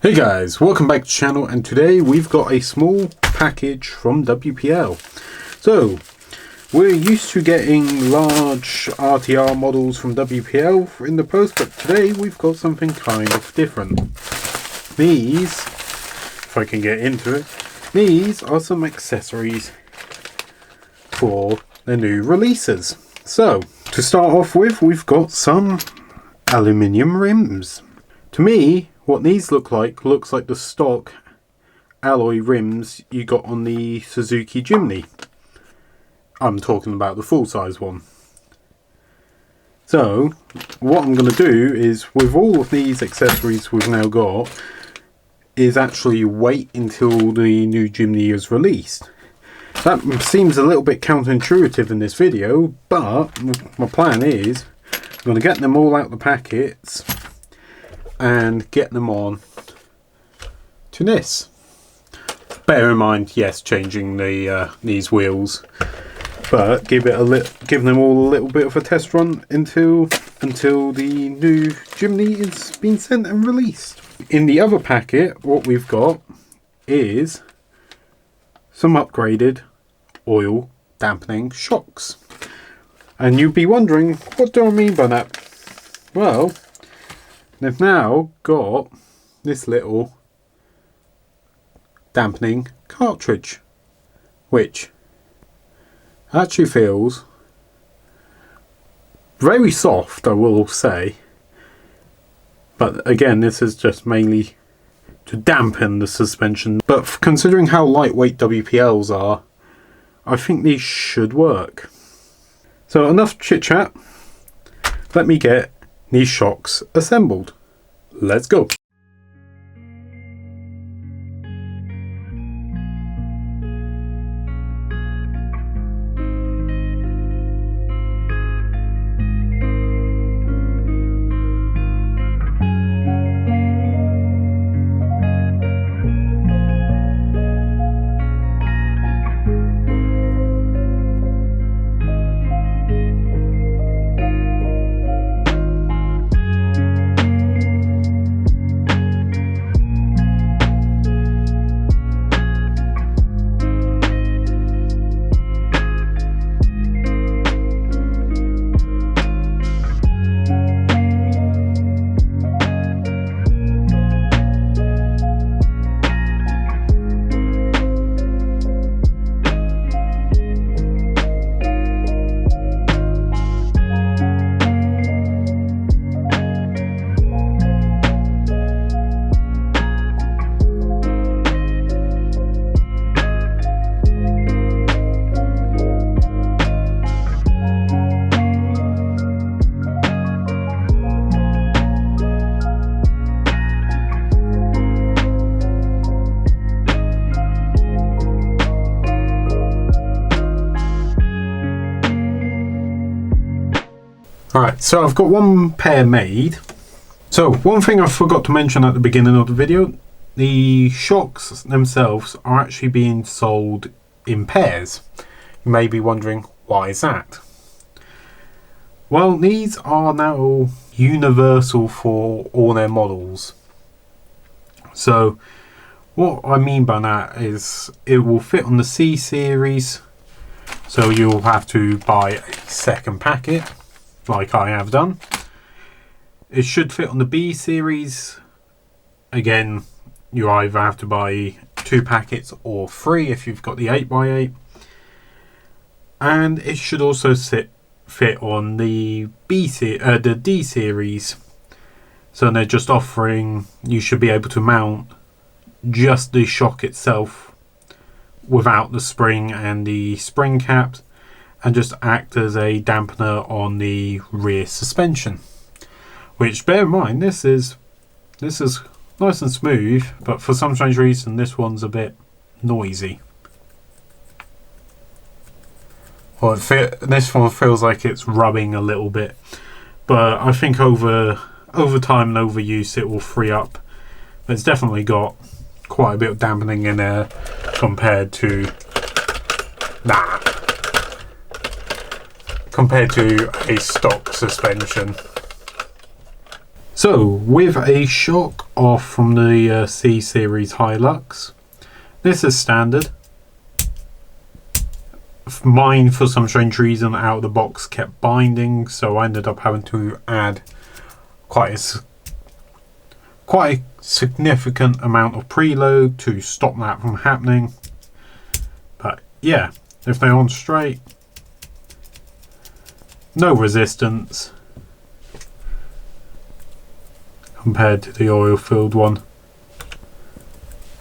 Hey guys, welcome back to the channel, and today we've got a small package from WPL. So, we're used to getting large RTR models from WPL in the post, but today we've got something kind of different. These, if I can get into it, these are some accessories for the new releases. So, to start off with, we've got some aluminium rims. To me, what these looks like the stock alloy rims you got on the Suzuki Jimny. I'm talking about the full-size one. So, what I'm going to do is, with all of these accessories we've now got, is actually wait until the new Jimny is released. That seems a little bit counterintuitive in this video, but my plan is, I'm going to get them all out the packets and get them on to this. Bear in mind, yes, changing the these wheels, but give them all a little bit of a test run until the new Jimny is being sent and released. In the other packet, what we've got is some upgraded oil dampening shocks. And you'd be wondering, what do I mean by that? Well, they've now got this little dampening cartridge, which actually feels very soft, I will say. But again, this is just mainly to dampen the suspension. But considering how lightweight WPLs are, I think these should work. So enough chit chat. Let me get these shocks assembled. Let's go. Alright, so I've got one pair made. So, one thing I forgot to mention at the beginning of the video, the shocks themselves are actually being sold in pairs. You may be wondering, why is that? Well, these are now universal for all their models. So, what I mean by that is, it will fit on the C series, so you'll have to buy a second packet, like I have done. It should fit on the B series. Again, you either have to buy 2 packets or 3 if you've got the 8x8. And it should also fit on the the D series. So they're just offering, you should be able to mount just the shock itself without the spring and the spring caps, and just act as a dampener on the rear suspension. Which, bear in mind, this is nice and smooth, but for some strange reason this one's a bit noisy. Or this one feels like it's rubbing a little bit, but I think over time and overuse it will free up. But it's definitely got quite a bit of dampening in there compared to that. Compared to a stock suspension. So with a shock off from the C series Hilux. This is standard. Mine, for some strange reason, out of the box kept binding, so I ended up having to add quite a significant amount of preload to stop that from happening. But yeah, if they're on straight, no resistance compared to the oil filled one.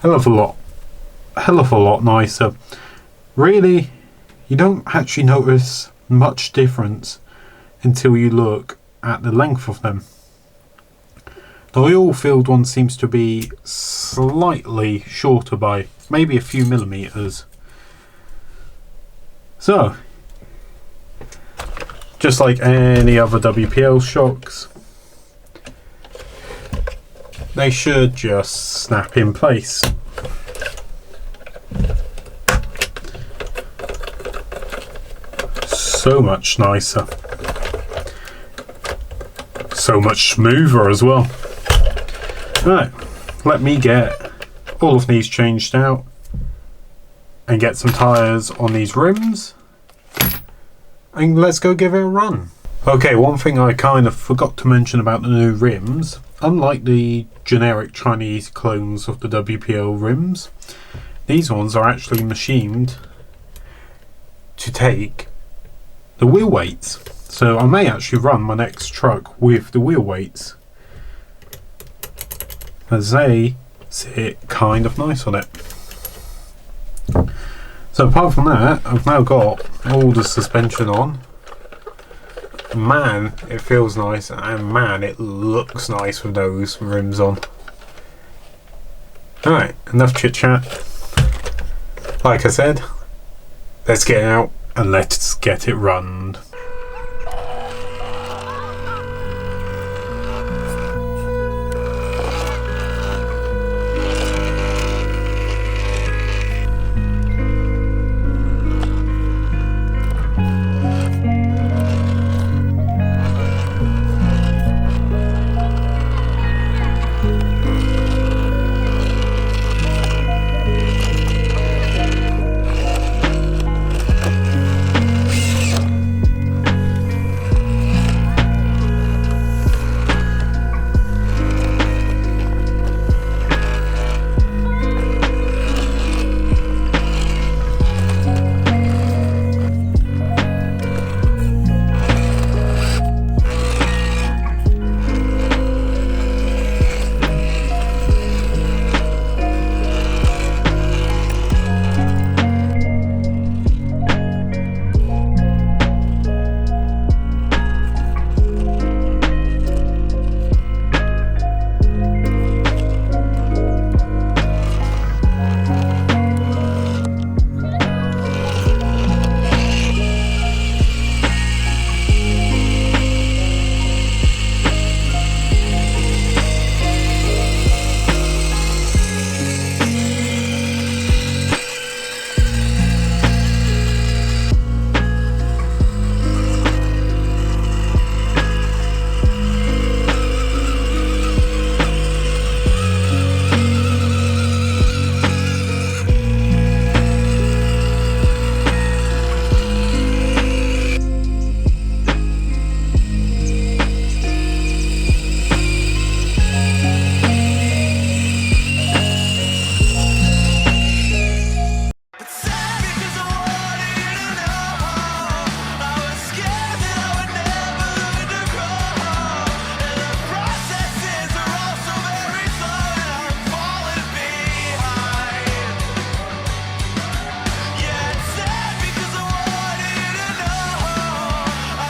Hell of a lot nicer. Really, you don't actually notice much difference until you look at the length of them. The oil filled one seems to be slightly shorter by maybe a few millimeters. So, just like any other WPL shocks, they should just snap in place. So much nicer. So much smoother as well. Right, let me get all of these changed out and get some tyres on these rims, and let's go give it a run. Okay, one thing I kind of forgot to mention about the new rims, unlike the generic Chinese clones of the WPL rims, these ones are actually machined to take the wheel weights. So I may actually run my next truck with the wheel weights, as they sit kind of nice on it. So apart from that, I've now got all the suspension on. Man, it feels nice, and man, it looks nice with those rims on. Alright, enough chit chat. Like I said, let's get out and let's get it run.